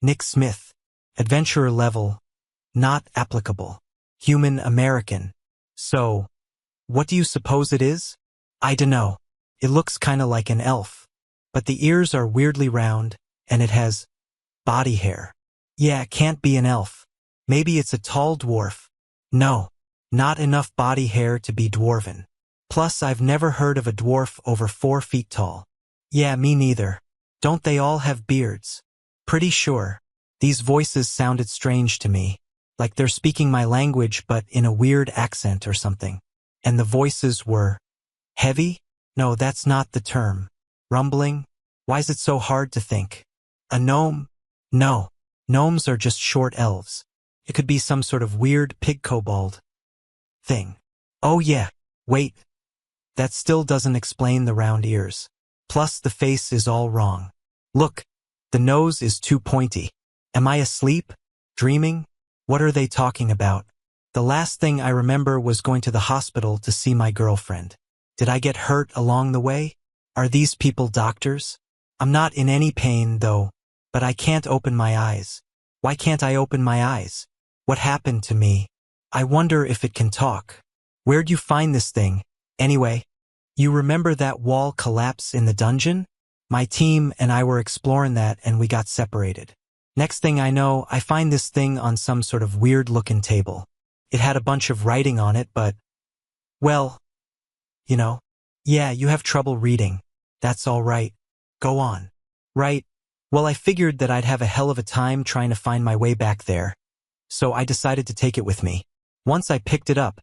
Nick Smith. Adventurer level. Not applicable. Human American. So, what do you suppose it is? I dunno. It looks kinda like an elf. But the ears are weirdly round, and it has body hair. Yeah, it can't be an elf. Maybe it's a tall dwarf. No, not enough body hair to be dwarven. Plus, I've never heard of a dwarf over 4 feet tall. Yeah, me neither. Don't they all have beards? Pretty sure. These voices sounded strange to me. Like they're speaking my language but in a weird accent or something. And the voices were heavy? No, that's not the term. Rumbling? Why is it so hard to think? A gnome? No. Gnomes are just short elves. It could be some sort of weird pig-kobold thing. Oh yeah, wait. That still doesn't explain the round ears. Plus the face is all wrong. Look, the nose is too pointy. Am I asleep? Dreaming? What are they talking about? The last thing I remember was going to the hospital to see my girlfriend. Did I get hurt along the way? Are these people doctors? I'm not in any pain, though, but I can't open my eyes. Why can't I open my eyes? What happened to me? I wonder if it can talk. Where'd you find this thing? Anyway, you remember that wall collapse in the dungeon? My team and I were exploring that and we got separated. Next thing I know, I find this thing on some sort of weird-looking table. It had a bunch of writing on it, but, well, you know. Yeah, you have trouble reading. That's all right. Go on. Right. Well, I figured that I'd have a hell of a time trying to find my way back there. So I decided to take it with me. Once I picked it up,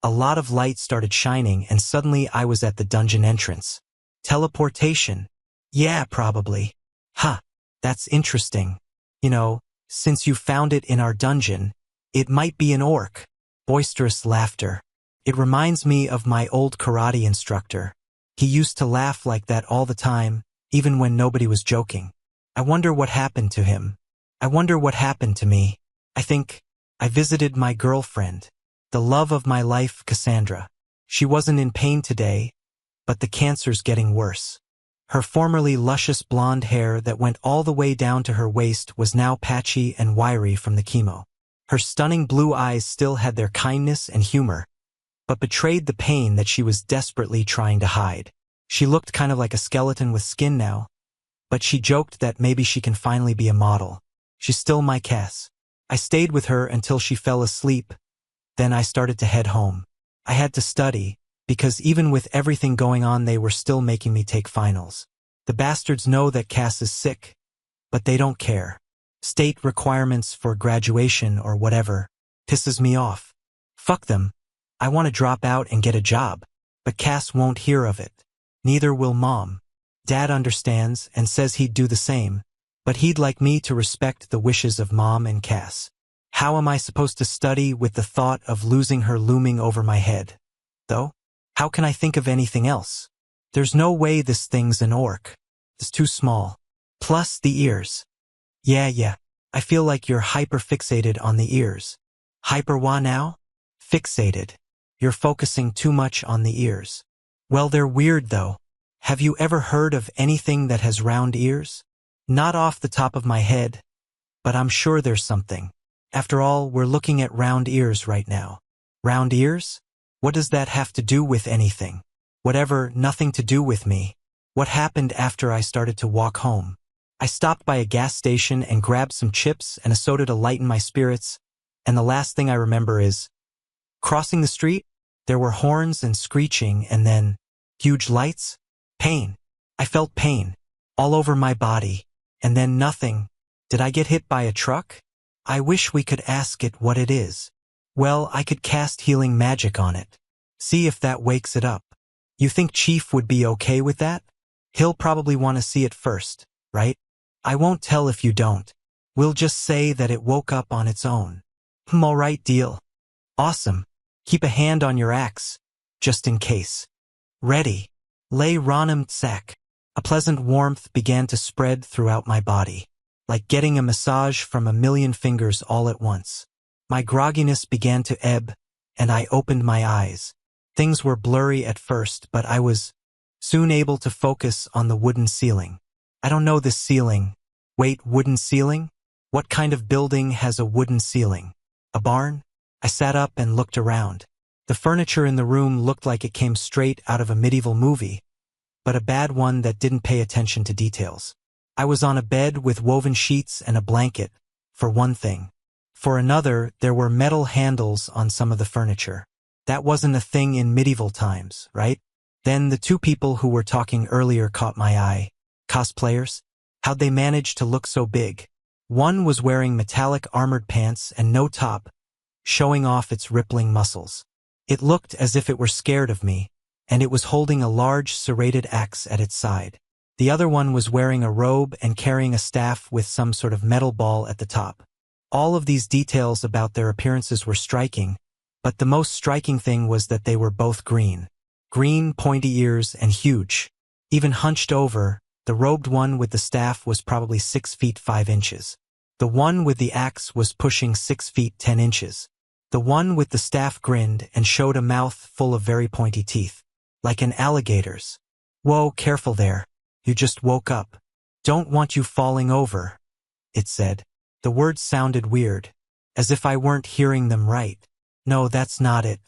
a lot of light started shining and suddenly I was at the dungeon entrance. Teleportation. Yeah, probably. Huh. That's interesting. You know, since you found it in our dungeon, it might be an orc. Boisterous laughter. It reminds me of my old karate instructor. He used to laugh like that all the time, even when nobody was joking. I wonder what happened to him. I wonder what happened to me. I think I visited my girlfriend, the love of my life, Cassandra. She wasn't in pain today, but the cancer's getting worse. Her formerly luscious blonde hair that went all the way down to her waist was now patchy and wiry from the chemo. Her stunning blue eyes still had their kindness and humor, but betrayed the pain that she was desperately trying to hide. She looked kind of like a skeleton with skin now, but she joked that maybe she can finally be a model. She's still my Cass. I stayed with her until she fell asleep, then I started to head home. I had to study, because even with everything going on they were still making me take finals. The bastards know that Cass is sick, but they don't care. State requirements for graduation or whatever pisses me off. Fuck them. I want to drop out and get a job, but Cass won't hear of it. Neither will Mom. Dad understands and says he'd do the same, but he'd like me to respect the wishes of Mom and Cass. How am I supposed to study with the thought of losing her looming over my head? Though? How can I think of anything else? There's no way this thing's an orc. It's too small. Plus the ears. Yeah. I feel like you're hyper-fixated on the ears. Hyper-wa now? Fixated. You're focusing too much on the ears. Well, they're weird though. Have you ever heard of anything that has round ears? Not off the top of my head, but I'm sure there's something. After all, we're looking at round ears right now. Round ears? What does that have to do with anything? Whatever, nothing to do with me. What happened after I started to walk home? I stopped by a gas station and grabbed some chips and a soda to lighten my spirits, and the last thing I remember is crossing the street. There were horns and screeching and then huge lights. Pain. I felt pain all over my body, and then nothing. Did I get hit by a truck? I wish we could ask it what it is. Well, I could cast healing magic on it. See if that wakes it up. You think Chief would be okay with that? He'll probably want to see it first, right? I won't tell if you don't. We'll just say that it woke up on its own. Alright, deal. Awesome. Keep a hand on your axe, just in case. Ready. Lay Ronim Tsak. A pleasant warmth began to spread throughout my body, like getting a massage from a million fingers all at once. My grogginess began to ebb, and I opened my eyes. Things were blurry at first, but I was soon able to focus on the wooden ceiling. I don't know this ceiling. Wait, wooden ceiling? What kind of building has a wooden ceiling? A barn? I sat up and looked around. The furniture in the room looked like it came straight out of a medieval movie, but a bad one that didn't pay attention to details. I was on a bed with woven sheets and a blanket, for one thing. For another, there were metal handles on some of the furniture. That wasn't a thing in medieval times, right? Then the two people who were talking earlier caught my eye. Cosplayers? How'd they manage to look so big? One was wearing metallic armored pants and no top, showing off its rippling muscles. It looked as if it were scared of me, and it was holding a large serrated axe at its side. The other one was wearing a robe and carrying a staff with some sort of metal ball at the top. All of these details about their appearances were striking, but the most striking thing was that they were both green. Green, pointy ears, and huge. Even hunched over, the robed one with the staff was probably 6 feet 5 inches. The one with the axe was pushing 6 feet 10 inches. The one with the staff grinned and showed a mouth full of very pointy teeth. Like an alligator's. Whoa, careful there. You just woke up. Don't want you falling over, it said. The words sounded weird, as if I weren't hearing them right. No, that's not it.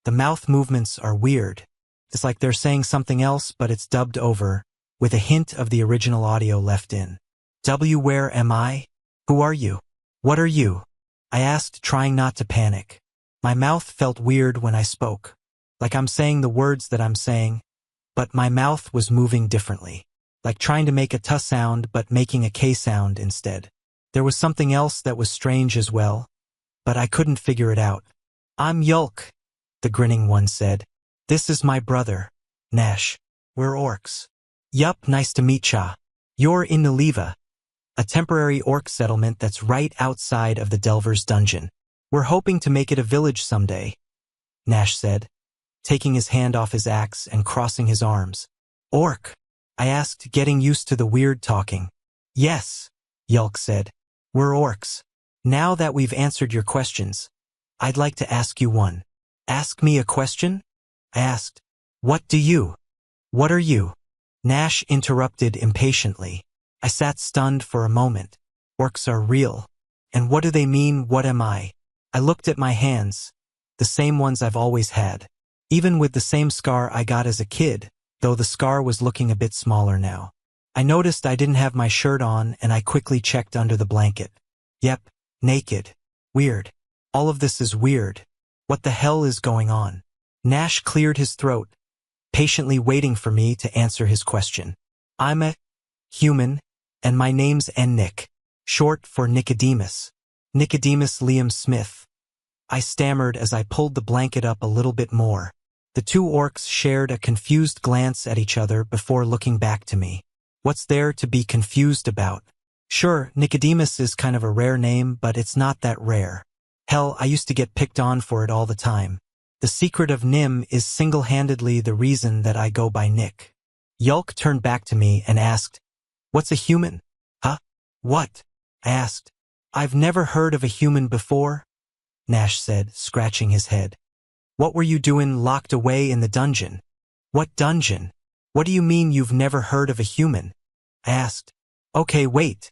The mouth movements are weird. It's like they're saying something else, but it's dubbed over, with a hint of the original audio left in. Where am I? Who are you? What are you? I asked, trying not to panic. My mouth felt weird when I spoke. Like I'm saying the words that I'm saying, but my mouth was moving differently. Like trying to make a t sound, but making a k sound instead. There was something else that was strange as well, but I couldn't figure it out. I'm Yulk, the grinning one said. This is my brother, Nash. We're orcs. Yup, nice to meet ya. You're in Naliva, a temporary orc settlement that's right outside of the Delver's dungeon. We're hoping to make it a village someday, Nash said, taking his hand off his axe and crossing his arms. Orc? I asked, getting used to the weird talking. Yes, Yulk said. We're orcs. Now that we've answered your questions, I'd like to ask you one. Ask me a question? I asked. What are you? Nash interrupted impatiently. I sat stunned for a moment. Orcs are real. And what do they mean, what am I? I looked at my hands, the same ones I've always had. Even with the same scar I got as a kid, though the scar was looking a bit smaller now. I noticed I didn't have my shirt on and I quickly checked under the blanket. Yep, naked. Weird. All of this is weird. What the hell is going on? Nash cleared his throat, patiently waiting for me to answer his question. I'm a human, and my name's Nick, short for Nicodemus. Nicodemus Liam Smith. I stammered as I pulled the blanket up a little bit more. The two orcs shared a confused glance at each other before looking back to me. What's there to be confused about? Sure, Nicodemus is kind of a rare name, but it's not that rare. Hell, I used to get picked on for it all the time. The secret of Nim is single-handedly the reason that I go by Nick. Yulk turned back to me and asked, What's a human? Huh? What? I asked. I've never heard of a human before, Nash said, scratching his head. What were you doing locked away in the dungeon? What dungeon? What do you mean you've never heard of a human? I asked. Okay, wait,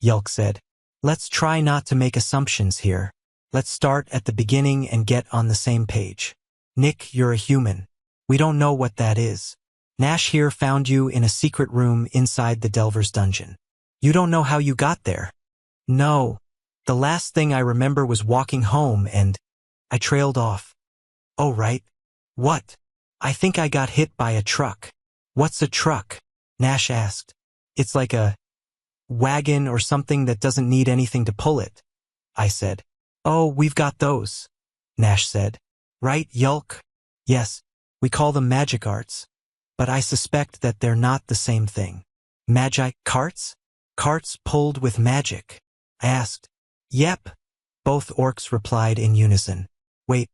Yulk said. Let's try not to make assumptions here. Let's start at the beginning and get on the same page. Nick, you're a human. We don't know what that is. Nash here found you in a secret room inside the Delver's dungeon. You don't know how you got there? No. The last thing I remember was walking home and I trailed off. Oh, right. What? I think I got hit by a truck. What's a truck? Nash asked. It's like a wagon or something that doesn't need anything to pull it, I said. Oh, we've got those, Nash said. Right, Yulk? Yes, we call them magic arts, but I suspect that they're not the same thing. Magi carts? Carts pulled with magic? I asked. Yep, both orcs replied in unison. Wait.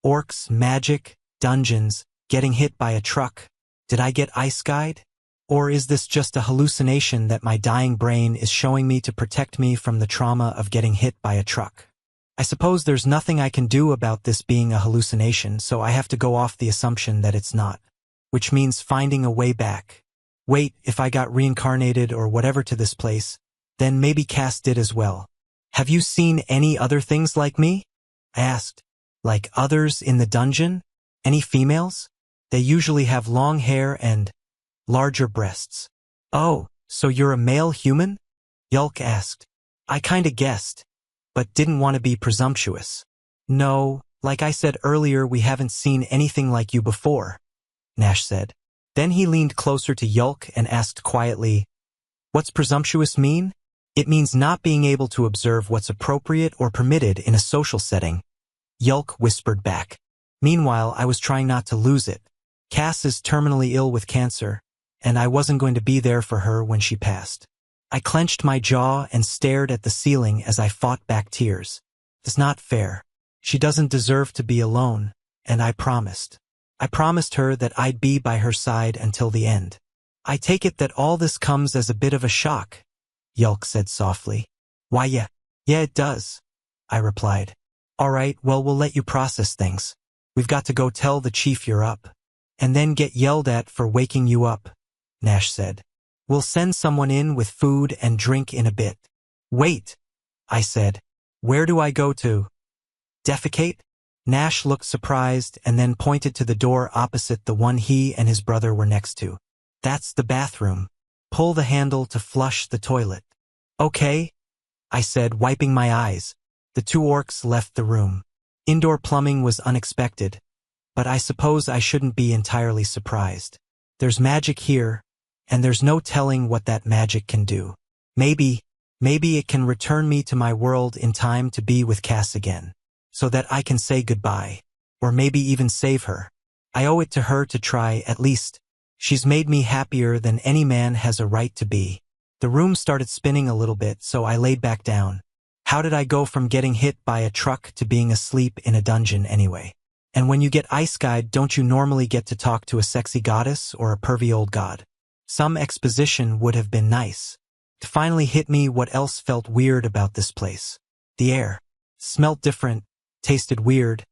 Orcs, magic, dungeons, getting hit by a truck. Did I get ice-guyed? Or is this just a hallucination that my dying brain is showing me to protect me from the trauma of getting hit by a truck? I suppose there's nothing I can do about this being a hallucination, so I have to go off the assumption that it's not. Which means finding a way back. Wait, if I got reincarnated or whatever to this place, Then maybe Cass did as well. Have you seen any other things like me? I asked. Like others in the dungeon? Any females? They usually have long hair and larger breasts. Oh, so you're a male human? Yulk asked. I kinda guessed, but didn't want to be presumptuous. No, like I said earlier, we haven't seen anything like you before, Nash said. Then he leaned closer to Yulk and asked quietly, What's presumptuous mean? It means not being able to observe what's appropriate or permitted in a social setting, Yulk whispered back. Meanwhile, I was trying not to lose it. Cass is terminally ill with cancer, and I wasn't going to be there for her when she passed. I clenched my jaw and stared at the ceiling as I fought back tears. It's not fair. She doesn't deserve to be alone, and I promised. I promised her that I'd be by her side until the end. I take it that all this comes as a bit of a shock, Yulk said softly. Why, yeah, it does, I replied. All right, well, we'll let you process things. We've got to go tell the chief you're up. And then get yelled at for waking you up, Nash said. We'll send someone in with food and drink in a bit. Wait, I said. Where do I go to? Defecate? Nash looked surprised and then pointed to the door opposite the one he and his brother were next to. That's the bathroom. Pull the handle to flush the toilet. Okay, I said, wiping my eyes. The two orcs left the room. Indoor plumbing was unexpected, but I suppose I shouldn't be entirely surprised. There's magic here, and there's no telling what that magic can do. Maybe it can return me to my world in time to be with Cass again, so that I can say goodbye, or maybe even save her. I owe it to her to try, at least. She's made me happier than any man has a right to be. The room started spinning a little bit, so I laid back down. How did I go from getting hit by a truck to being asleep in a dungeon anyway? And when you get ice-guyed, don't you normally get to talk to a sexy goddess or a pervy old god? Some exposition would have been nice. It finally hit me what else felt weird about this place. The air smelt different, tasted weird,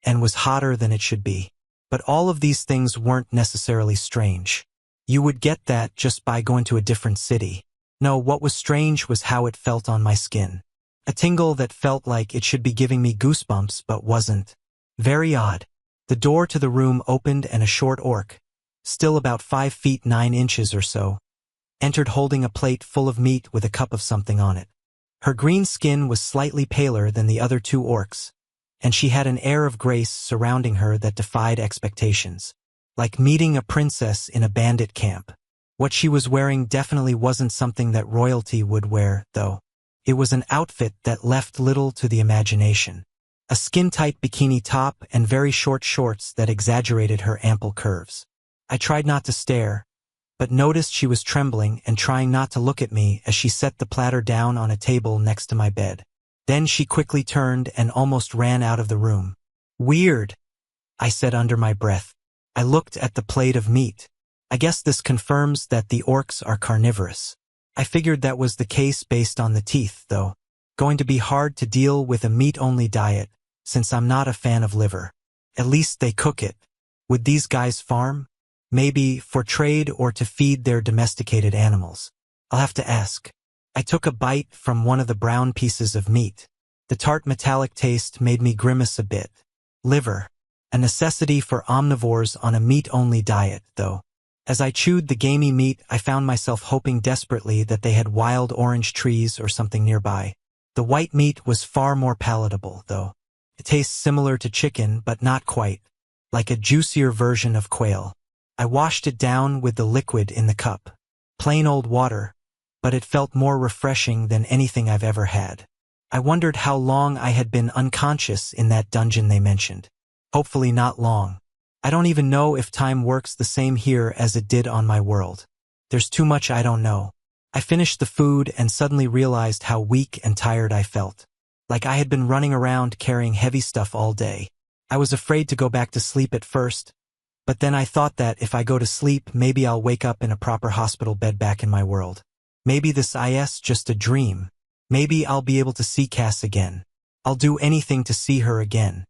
and was hotter than it should be. But all of these things weren't necessarily strange. You would get that just by going to a different city. No, what was strange was how it felt on my skin. A tingle that felt like it should be giving me goosebumps but wasn't. Very odd. The door to the room opened and a short orc, still about 5 feet 9 inches or so, entered holding a plate full of meat with a cup of something on it. Her green skin was slightly paler than the other two orcs, and she had an air of grace surrounding her that defied expectations. Like meeting a princess in a bandit camp. What she was wearing definitely wasn't something that royalty would wear, though. It was an outfit that left little to the imagination. A skin-tight bikini top and very short shorts that exaggerated her ample curves. I tried not to stare, but noticed she was trembling and trying not to look at me as she set the platter down on a table next to my bed. Then she quickly turned and almost ran out of the room. Weird, I said under my breath. I looked at the plate of meat. I guess this confirms that the orcs are carnivorous. I figured that was the case based on the teeth, though. Going to be hard to deal with a meat-only diet, since I'm not a fan of liver. At least they cook it. Would these guys farm? Maybe for trade or to feed their domesticated animals. I'll have to ask. I took a bite from one of the brown pieces of meat. The tart metallic taste made me grimace a bit. Liver. A necessity for omnivores on a meat-only diet, though. As I chewed the gamey meat, I found myself hoping desperately that they had wild orange trees or something nearby. The white meat was far more palatable, though. It tastes similar to chicken, but not quite. Like a juicier version of quail. I washed it down with the liquid in the cup. Plain old water, but it felt more refreshing than anything I've ever had. I wondered how long I had been unconscious in that dungeon they mentioned. Hopefully not long. I don't even know if time works the same here as it did on my world. There's too much I don't know. I finished the food and suddenly realized how weak and tired I felt. Like I had been running around carrying heavy stuff all day. I was afraid to go back to sleep at first, but then I thought that if I go to sleep, maybe I'll wake up in a proper hospital bed back in my world. Maybe this is just a dream. Maybe I'll be able to see Cass again. I'll do anything to see her again.